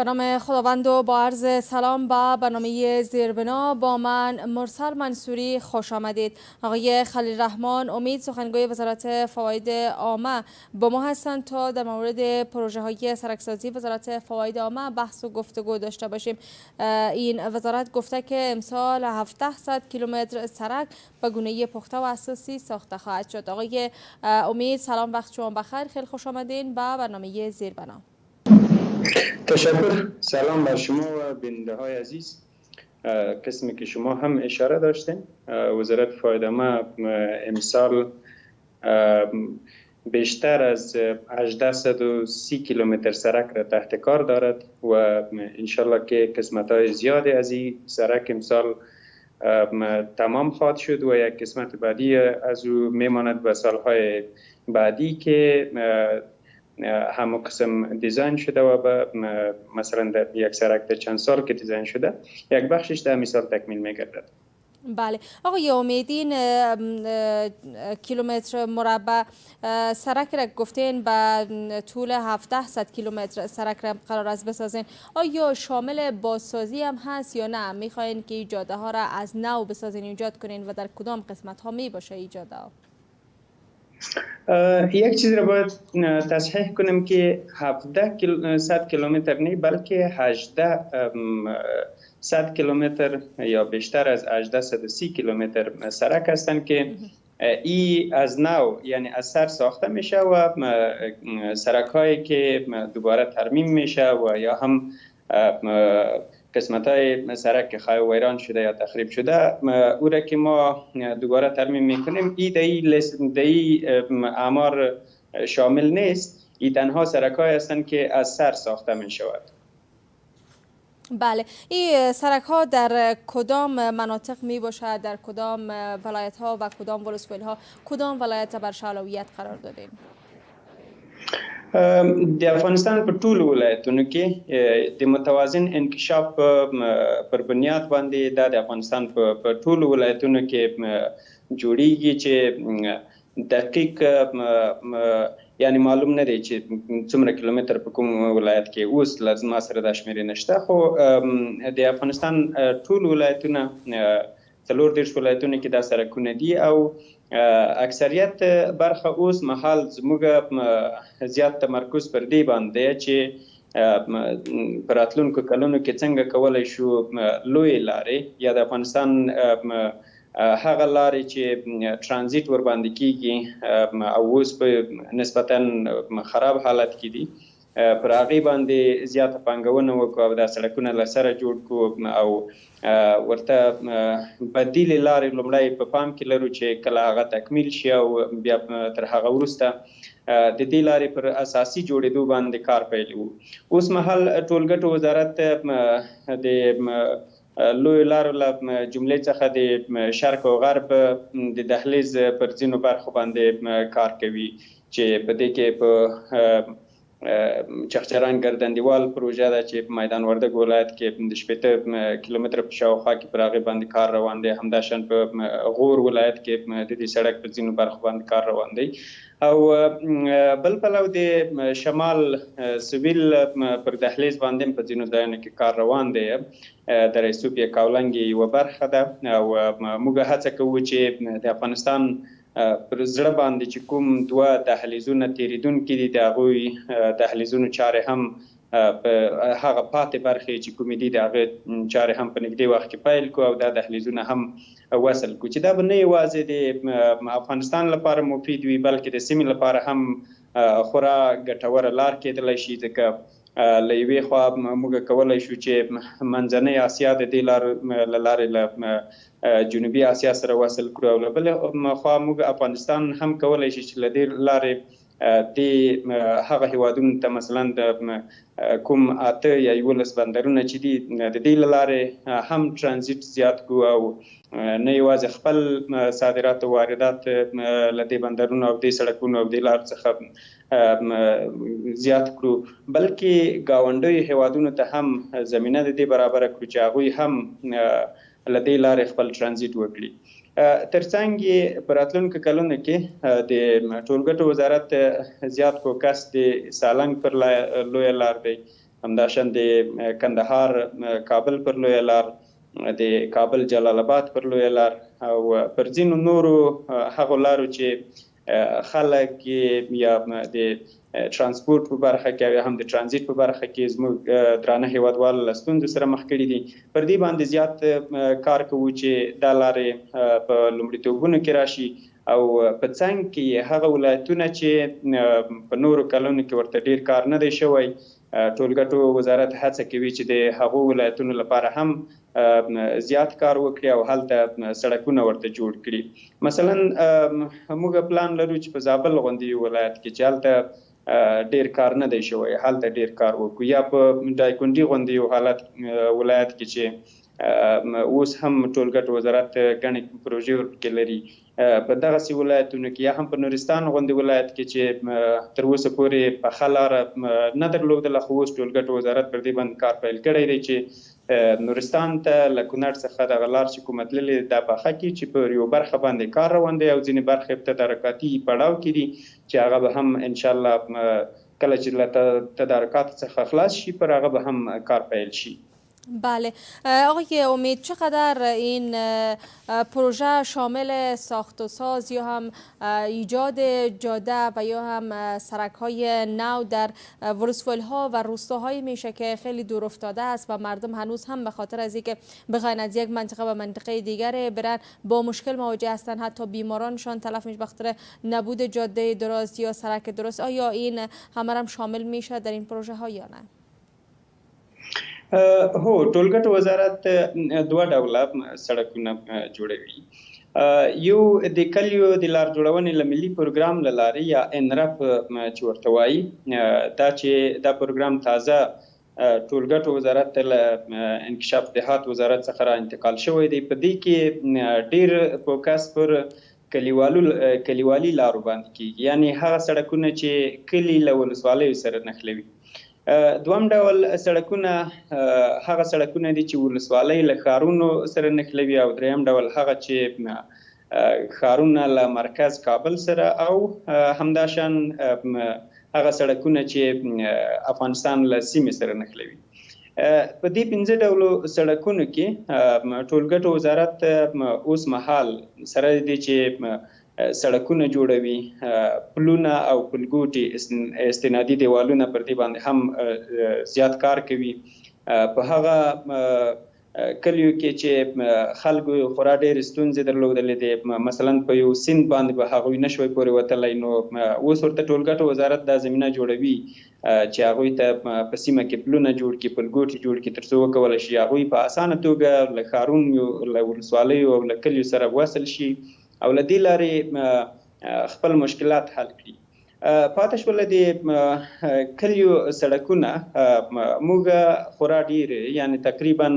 به نام خداوند و با عرض سلام به برنامه زیربنا با من مرسل منصوری خوش آمدید. آقای خلیل رحمان امید سخنگوی وزارت فواید عامه با ما هستند تا در مورد پروژه های سرکسازی وزارت فواید عامه بحث و گفتگو داشته باشیم. این وزارت گفته که امسال 700 کیلومتر سرک به گونه پخته و اساسی ساخته خواهد شد. آقای امید سلام، وقت شما بخیر، خیلی خوش آمدین به برنامه زیربنا. تشکر. سلام بر شما و بیننده های عزیز. قسمی که شما هم اشاره داشتین، وزارت فواید عامه امسال بیشتر از 830 کیلومتر سرک را تحت کار دارد و انشالله که قسمت های زیادی از این سرک امسال تمام خواهد شد و یک قسمت بعدی از او میماند به سالهای بعدی که همه قسم دیزاین شده و مثلا در یک سرک در چند سال که دیزاین شده یک بخشش در مثال تکمیل میگردد. بله آقای امیدین، کیلومتر مربع سرک را گفتین به طول 700 کیلومتر سرک را قرار است بسازین. آیا شامل بازسازی هم هست یا نه؟ میخواین که ایجاده ها را از نو بسازین، ایجاد کنین و در کدام قسمت ها می باشه ایجاده ها؟ یک چیز را باید تصحیح کنم که 700 کیلومتر نه بلکه 800 کیلومتر یا بیشتر از 830 کیلومتر سرک هستند که ای از نو یعنی از سر ساخته میشه و سرک هایی که دوباره ترمیم میشه و یا هم قسمت های سرک که خواهی ویران شده یا تخریب شده او را که ما دوباره ترمیم میکنیم ای اعمار شامل نیست. ای تنها سرک های هستند که از سر ساخته می شود. بله، این سرک ها در کدام مناطق می باشد؟ در کدام ولایت ها و کدام ولسوالی ها؟ کدام ولایت بر اولویت قرار دادین؟ د افغانستان په ټولو ولایتونو کې د متوازن انکشاف پر بنیاد باندې د افغانستان په ټولو ولایتونو کې جوړیږي چې دقیق یعنی معلوم نه دی چې څومره کیلومتر په کوم ولایت کې اوس لازم سره د شمیرې نشته، خو د افغانستان ټولو ولایتونه 34 ولایتونو کې دا سرکونه دي او اکثریت برخه اوس مهال زموږ زیات تمرکز پر دې باندې چې پر راتلونکو کلونو کې څنګه کولای شو لوی لارې یا د افغانستان هغه لارې چې ترانزیت ور باندې کیږي او اوس په نسبتا خراب حالت کې دي پر هغې باندې زیاته پانګونه وکړو او دا سړکونه له سره جوړ کړو او ورته بدیلې لارې لومړی په پام کې لرو چې کله هغه تکمیل شي او بیا تر هغه وروسته د دې لارې پر اساسي جوړېدو باندې کار پیلوو. اوس مهال ټولګټو وزارت د لوی لارو له جملې څخه د شرق او غرب د دهلیز پر ځینو برخو باندې کار کوي چې په دې کې په چغچران ګردندیوال پروژه ده چې په میدان وردګ ولایت کې د 80 کیلومتر په شاوخوا کې پر هغې باندې کار روان دی. همداشان په غور ولایت کې د دې سړک په ځینو برخو باندې کار روان دی او بل پلو د شمال سویل پر دهلیز باندې په ځینو ځایونو کې کار روان دی. د ریسوبیا کاولنګ یوه برخه ده او موږ هڅه کوو چې د افغانستان پر زړه باندې چې کوم دوه دهلیزونه تیریدونکي دي د هغوی دهلیزونو چارې هم په هغه پاتې برخې چې کومې دي د هغې چارې هم په نږدې وخت کې پیل کړو او دا دهلیزونه هم وصل کړو چې دا به نه یوازې د افغانستان لپاره مفید وي بلکې د سیمې لپاره هم خورا ګټوره لار کېدلی شي. ځکه له یوې خوا موږ کولی شو چې منځنۍ اسیا د دې له لارې له جنوبي اسیا سره وصل کړو او له بلې خوا موږ افغانستان هم کولی شي چې له دې لارې د هغه هیوادونو ته مثلا د کوم 8 یا 11 بندرونه چې دي د دې له لارې هم ترانزیت زیات کړو او نه یوازې خپل صادرات او واردات له دې بندرونو او دې سړکونو او دې لارو څخه زیات کړو بلکې ګاونډیو هیوادونو ته هم زمینه د دې برابره کړو چې هغوی هم له دې لارې خپل ترانزیت وکړي. ترڅنګ یې په راتلونکو کلونو کې د ټولګټو وزارت زیات فوکس د سالنګ پر لویه لار دی همداشان د کندهار کابل پر لویه لار، د کابل جلال آباد پر لویه لار او پر ځینو نورو هغو لارو چې خلک یا د ترانسپورت په برخه کې او هم د ترانزیت په برخه کې زموږ درانه هیوادوال له ستونزو سره مخ کړي دي. پر دې باندې زیات کار کوو چې دا لارې په لومړیتوبونو کې راشي او په څنګ کې هغه ولایتونه چې په نورو کلونو کې ورته ډیر کار نه دی شوی، ټولګټو وزارت هڅه کوي چې د هغو ولایتونو لپاره هم زیات کار وکړي او هلته سړکونه ورته جوړ کړي. مثلا موږ پلان لرو چې په زابل غوندې ولایت کې چې هلته ډیر کار نه دی شوی، هلته ډیر کار وکړو، یا په دایکنډي غوندې یو حالت ولایت کې چې اوس هم ټولګټو وزارت ګڼې پروژې ورپکې لري، په دغسې ولایتونو کې یا هم په نورستان غوندې ولایت کې چې تر اوسه پورې پخه لاره نه درلودله، خو اوس ټولګټو وزارت پر دې باندې کار پیل کړی دی چې نورستان ته له کونړ څخه دغه لار چې کومه تللې دا پخه کړي چې پر یو برخه باندې کار روان دی او ځینې برخې په تدارکاتي پړاو کې دي چې هغه به هم انشاءالله کله چې له تدارکات څخه خلاص شي پر هغه به هم کار پیل شي. بله آقای امید، چقدر این پروژه شامل ساخت و ساز یا هم ایجاد جاده و یا هم سرک‌های نو در ولسوالی‌ها و روستاهایی میشه که خیلی دور افتاده است و مردم هنوز هم به خاطر از اینکه بخواین از یک منطقه به منطقه دیگر برن با مشکل مواجه هستند، حتی بیمارانشان تلف میشه بخاطر نبود جاده درست یا سرک درست. آیا این همه هم شامل میشه در این پروژه ها یا نه؟ هو ټولګټو وزارت دوه ډوله سړکونه جوړوي. یو د کلیو د لار جوړونې له ملي پروګرام له لارې یا انرف چې ورته وایي، دا پروګرام تازه ټولګټو وزارت ته له انکشاف دهات وزارت څخه را انتقال شوی دی. په دې کې ډیر فوکس پر کلیوالي لارو باندې کیږي، یعنی هغه سړکونه چې کلي له ولسوالیو سره نښلوي. دویم ډول سړکونه هغه سړکونه دي چې ولسوالۍ له ښارونو سره نښلوي، او دریم ډول هغه چې ښارونه له مرکز کابل سره، او همداشان هغه سړکونه چې افغانستان له سیمې سره نښلوي. په دې 5 ډولو سړکونو کې ټولګټو وزارت اوس مهال سره دی چې سړکونه جوړوي، پلونه او پلګوټي استنادي دیوالونه پر دې باندې هم زیات کار کوي. په هغه کلیو کې چې خلکو خورا ډېرې ستونزې درلودلې دي، مثلا په یو سیند باندې به هغوی نشوی پورې وتلی، نو اوس ورته ټولګټو وزارت دا زمینه جوړوي چې هغوی ته په سیمه کې پلونه جوړ کړي، پلګوټي جوړ کړي، تر څو وکولی شي هغوی په اسانه توګه له ښارونو له ولسوالیو او له کلیو سره وصل شي او له دې لارې خپل مشکلات حل کړي. پاتې شوله د کلیو سړکونه موږ خورا ډېرې، یعنی تقریبا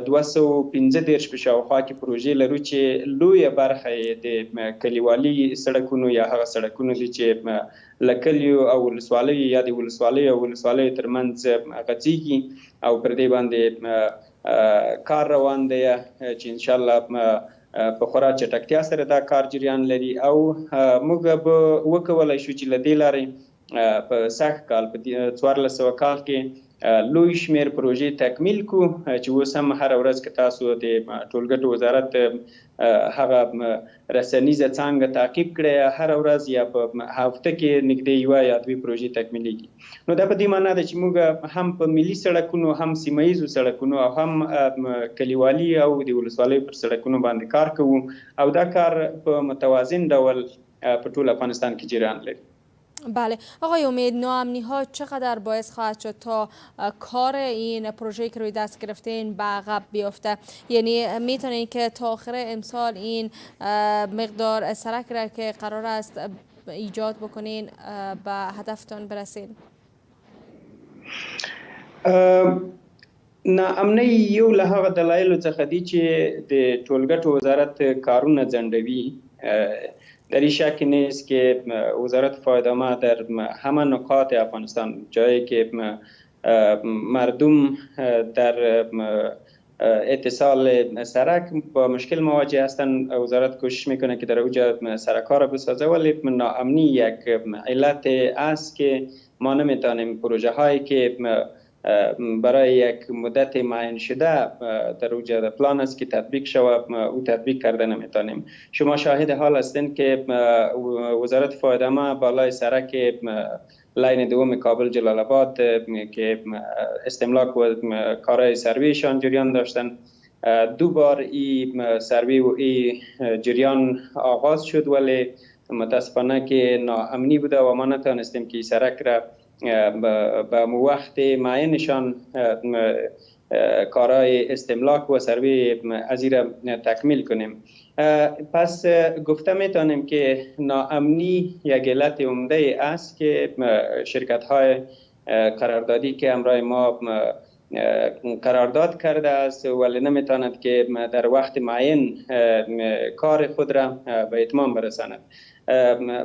215 په شاوخوا کې پروژې لرو چې لویه برخه یې د کلیوالي سړکونو یا هغه سړکونو دي چې له کلیو او ولسوالیو یا د ولسوالیو او ولسوالیو ترمنځ غځېږي او پر دې باندې کار روان دی چې انشاءالله په خورا چټکتیا سره دا کار جریان لري. او موږ به وکولی شو چې له دې لارې په سږ کال په 1400 کال کې لوی شمیر پروژې تکمیل کو چې اوس هم هره ورځ که تاسو د ټولګټو وزارت هغه رسنیزه څانګه تعقیب کړئ، هره ورځ یا په هفته کې نږدې یوه یا دوې پروژې تکمیلیږي. نو دا په دې معنا ده چې موږ هم په ملي سړکونو، هم سیمه ییزو سړکونو او هم کلیوالي او د ولسوالیو پر سړکونو باندې کار کوو، او دا کار په متوازن ډول په ټول افغانستان کې جریان لري. بله آقای امید، ناامنی ها چقدر باعث خواهد شد تا کار این پروژه که روی دست گرفتین به عقب بیفته؟ یعنی میتونین که تا آخر امسال این مقدار سرک را که قرار است ایجاد بکنین به هدفتان برسین؟ ناامني یو له هغه دلایلو څخه دی چې د ټولګټو وزارت کارونه ځنډوي. در این شک نیست که وزارت فایده‌مند در همه نقاط افغانستان، جایی که مردم در اتصال سرک با مشکل مواجه هستند، وزارت کوشش میکنه که در اوجا سرک‌ها را بسازه، ولی ناامنی یک علت است که ما نمیتونیم پروژه هایی که برای یک مدت معین شده در اوجه پلان است که تطبیق شود او تطبیق کرده نمیتونیم. شما شاهد حال هستین که وزارت فایدامه بالای سرک لاین دوم کابل جلال آباد که استملاک و کارهای سرویشان جریان داشتن، 2 بار این سروی و این جریان آغاز شد، ولی متاسفانه که ناامنی بوده و ما نتوانستیم که سرک را به وقت معینشان کارهای استملاک و سروی از را تکمیل کنیم. پس گفته میتونیم که ناامنی یک علت عمده است که شرکت های قراردادی که همراه ما قرارداد کرده است ولی نمیتواند که در وقت معین کار خود را به اتمام برساند.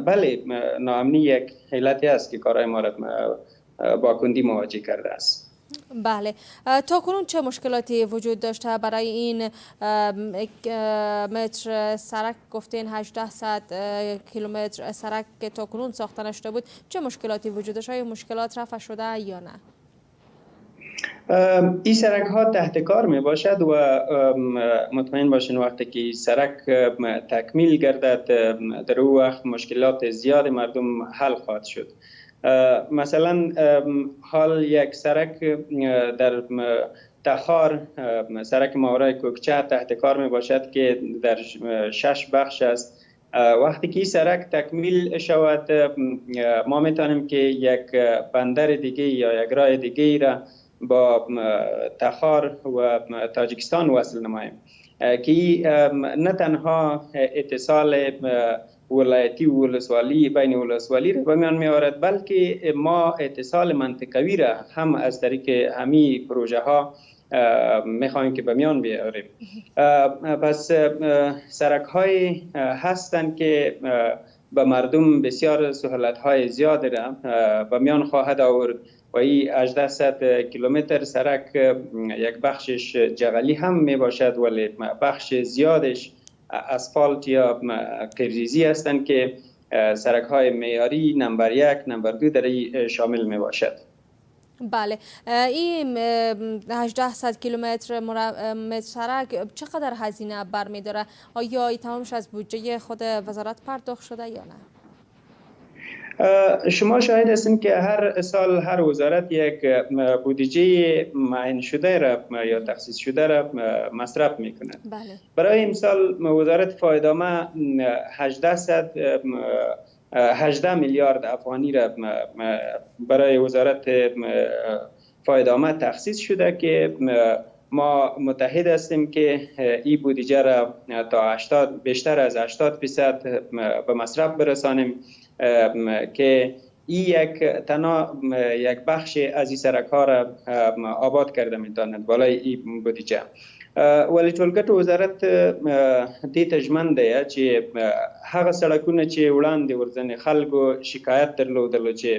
بله، ناامنی یک علتی است که کارهای ما را با کندی مواجه کرده است. بله، تا کنون چه مشکلاتی وجود داشته برای این متر سرک؟ گفتین 800 کیلومتر سرک که تا کنون ساخته نشده بود، چه مشکلاتی وجود داشته؟ آیا مشکلات رفع شده یا نه؟ این سرک ها تحت کار می باشد و مطمئن باشین وقتی که سرک تکمیل گردد در او وقت مشکلات زیاد مردم حل خواهد شد. مثلا حال یک سرک در تخار، سرک ماورای کوکچه تحت کار می باشد که در 6 بخش است. وقتی که این سرک تکمیل شود ما می توانیم که یک بندر دیگه یا یک راه دیگه را با تخار و تاجیکستان وصل نماییم که نه تنها اتصال ولایتی و ولسوالی بین ولسوالی را به میان می‌آورد، بلکه ما اتصال منطقوی را هم از طریق همین پروژه ها می‌خواهیم که به میان بیاریم. پس سرک های هستند که به مردم بسیار سهولت های زیاد را به میان خواهد آورد و این 1800 کیلومتر سرک یک بخشش جغلی هم می باشد ولی بخش زیادش اسفالت یا قیرریزی هستند که سرک های معیاری نمبر 1 نمبر 2 در این شامل می باشد. بله، این 1800 کیلومتر سرک چقدر هزینه برمی‌داره؟ آیا این تمامش از بودجه خود وزارت پرداخت شده یا نه؟ شما شاهد هستید که هر سال هر وزارت یک بودجه معین شده را یا تخصیص شده را مصرف می‌کند. بله. برای امسال وزارت فایدامه 18 میلیارد افغانی را برای وزارت فایدامه تخصیص شده که ما متحد هستیم که این بودجه را تا بیشتر از 80% به مصرف برسانیم که این یک بخش از این سرک ها را آباد کرده میتواند بالای این بودجه. ولی ټولګټ وزارت دې ته ژمن دی چې هغه سړکونه چې وړاندې ورځنې خلکو شکایت درلودلو چې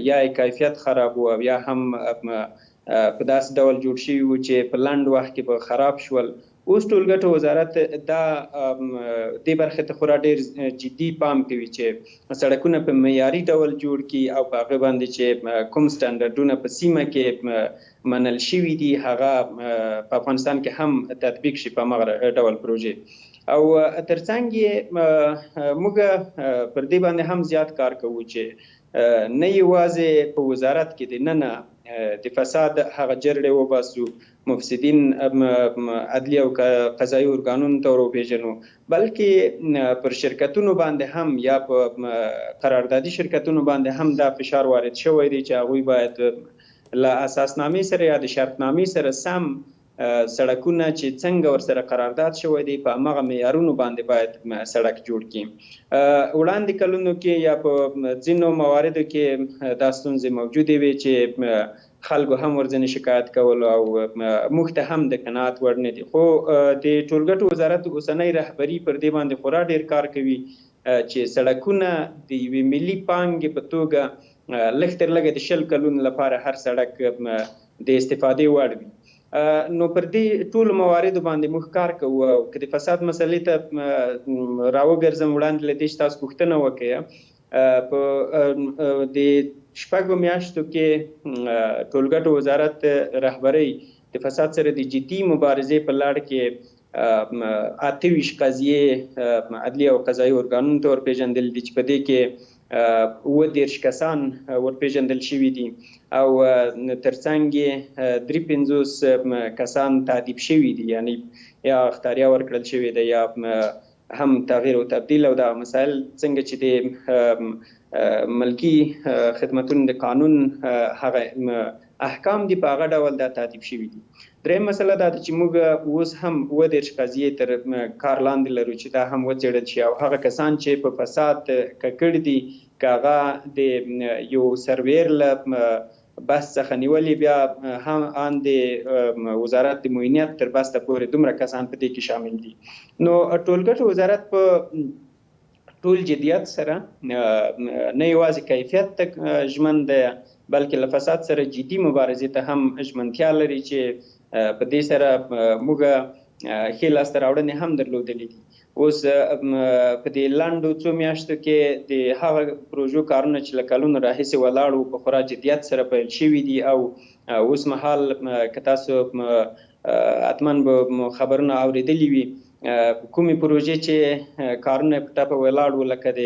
یا کیفیت خراب و یا هم په داسې ډول جوړ شوي و چې په لنډ وخت کې به خراب شول. اوس ټولګټ وزارت دا دې برخې ته خورا ډېر جدي پام کوي چې سړکونه په معیاري ډول جوړ کړي او په هغه باندې چې کوم سټنډرډونه په سیمه کې منل شوي دي هغه په افغانستان کې هم تطبیق شي په هغه ډول پروژې. او ترڅنګ موږ پر دې باندې هم زیات کار کوو چې نه یوازې په وزارت کې د ننه د فساد هغه جرړې وباسو، مفسدین عدلی او قضایي ارګانونو ته وروپېژنو، بلکې پر شرکتونو باندې هم یا په قراردادي شرکتونو باندې هم دا فشار وارد شوی دی چې هغوی باید له اساسنامې سره یا د شرطنامې سره سم سړکونه چې څنګه ورسره قرارداد شوی دی په هماغه معیارونو باندې باید سړک جوړ کړي. وړاندې کلونو کې یا په ځینو مواردو کې دا ستونزې موجودې وي چې خلکو هم ورځنې شکایت کول او موږ ته هم د قناعت وړ نه دي. خو د ټولګټو وزارت اوسنۍ رهبري پر دې باندې خورا ډېر کار کوي چې سړکونه د یوې ملي پانګې په توګه لږ تر لږه د 20 کلونو لپاره هر سړک د استفادې وړ وي. نو پر دې ټولو مواردو باندې موږ کار کوو او که د فساد مسلې ته راوګرځم وړاندې له دې چې تاسو پوښتنه وکړئ په د شپږو میاشتو کې ټولګټو وزارت رهبرۍ د فساد سره د جدي مبارزې په لړ کې 28 قضیې عدلي او قضایي ارګانونو ته ورپېژندل دي چې په دې کې 30 کسان ورپېژندل شوي دي او ترڅنګ یې 53 کسان تعدیب شوي دي، یعنی یا اختاریه ورکړل شوې ده یا هم تغییر او تبدیل. او دا مسایل څنګه چې د ملکی خدمتونو د قانون هغه احکام دي په هغه ډول دا تعدیب شوي دي. دریم مسله دا ده چې موږ اوس هم 30 قضیې تر کار لاندې لرو چې دا هم وڅېړل شي او هغه کسان چې په فساد ککړ دي که هغه د یو سرویر له بحث څخه نیولې بیا هم ان د وزارت د معینیت تر بسته پورې دومره کسان په دې کې شامل دي. نو ټولګټو وزارت په ټول جدیت سره نه یوازې کیفیت ته ژمن دی بلکې له فساد سره جدي مبارزې ته هم ژمنتیا لري چې په دې سره موږ ښې لاسته راوړنې هم درلودلې دي. اوس په دې لنډو څو میاشتو کې د هغه پروژو کارونه چې له کلونو راهیسې ولاړ وو په خورا جدیت سره پیل شوي دي او اوس مهال که تاسو حتما به خبرونه اورېدلي وي کومې پروژې چې کارونه په ټپه ولاړ وو لکه د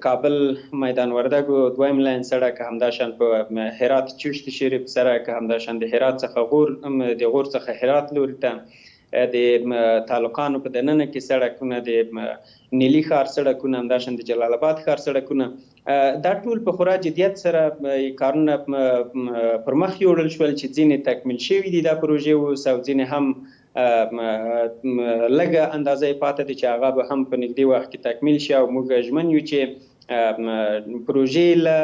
کابل میدان وردګو دویم لاین سړک، همداشان په هرات چشت شریف سړک، همداشان د هرات څخه د غور څخه هرات لوري ته د تعلقانو په دننه کې سړکونه، د نیلي ښار سړکونه، همداشان د جلال آباد ښار سړکونه، دا ټول په خورا جدیت سره کارونه پر مخ یوړل شول چې ځینې تکمیل شوي دي دا پروژې اوس او ځینې هم لږه اندازه یې پاته دي چې هغه به هم په نږدې وخت کې تکمیل شي او موږ ژمن یو چې پروژې له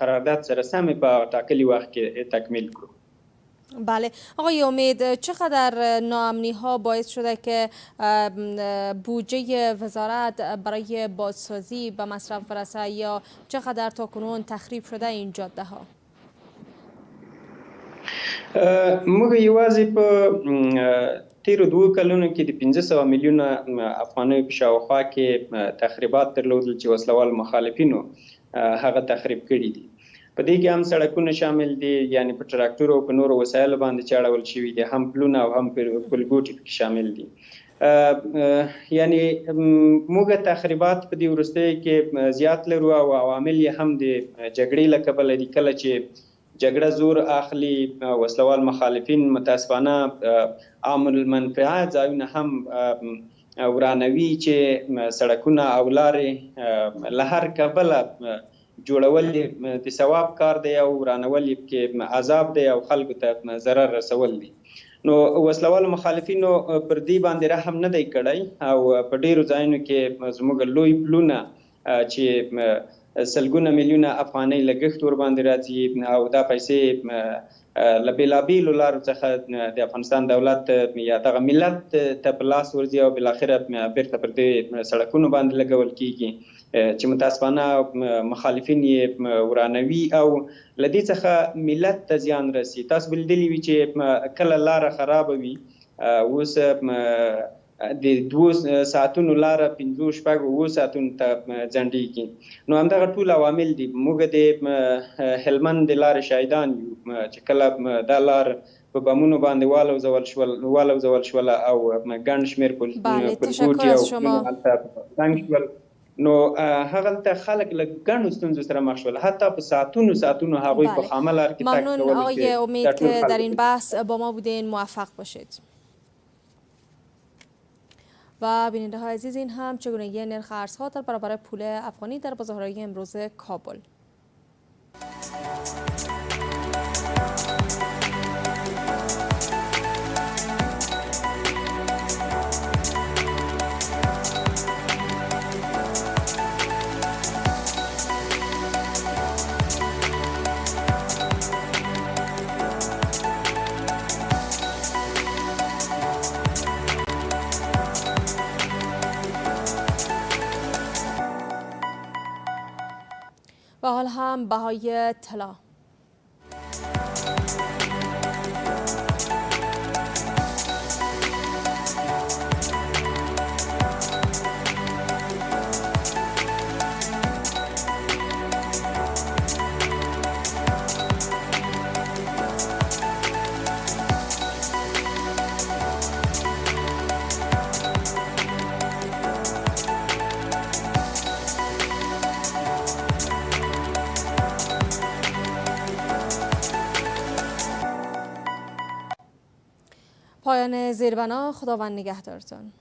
قرارداد سره سمې په ټاکلي وخت کې تکمیل کړو. بله آقای امید، چقدر ناامنی ها باعث شده که بودجه وزارت برای بازسازی به مصرف برسه یا چقدر تاکنون تخریب شده این جاده ها؟ موږ یوازې په تیرو 2 کلونو کې د 1500 میلیونه افغانیو په شاوخوا کې تخریبات درلودل چې وسلوال مخالفینو هغه تخریب کړي دي. په دې کې هم سړکونه شامل دي، یعنی په ټراکټورو او په نورو وسایلو باندې چې اړول شوي دي، هم پلونه او هم پلګوټي پکې شامل دي. یعنی موږ تخریبات په دې وروستیو کې زیات لرو او عوامل یې هم د جګړې له کبله دي. کله چې جګړه زور اخلي وسلوال مخالفین متاسفانه عام المنفعه ځایونه هم ورانوي چې سړکونه او لارې له هر کبله جوړول د ثواب کار دی او ورانول کې عذاب دی او خلکو ته ضرر رسول دي. نو وسلوال مخالفینو پر دې باندې رحم نه دی کړی او په ډیرو ځایونو کې زموږ لوی پلونه چې سلګونه میلیونه افغانۍ لګښت ور باندې راځي او دا پیسې له بېلابېلو لارو څخه د افغانستان دولت یا دغه ملت ته په لاس ورځي او بالاخره بیرته پر دې سړکونو باندې لګول کیږي چې متاسفانه مخالفین یې ورانوي او له دې څخه ملت ته زیان رسي. تاسو به لیدلي وي چې کله لاره خرابه وي، اوس د 2 ساعتونو لاره 5-6-7 ساعتونو ته ځنډېږي. نو همدغه ټول عوامل دي. موږ د هلمند د لارې شاهدان یو چې کله دا لار په بمونو باندې والوزول شوله او ګڼ شمېر پلګوټي او تنګ شول، نو هغلته خلک له ګڼو ستونزو سره مخ شول، حتی په ساعتونو هغوی په خامه لار کې تګ کول. ممنون آقای امید که در این بحث با ما بودین. موفق باشید. و بیننده های عزیز، این هم چگونگی نرخ ارزها در برابر پول افغانی در بازارهای امروز کابل. و حال هم بهای طلا. پایان زیربنا. خداوند نگهدارتان.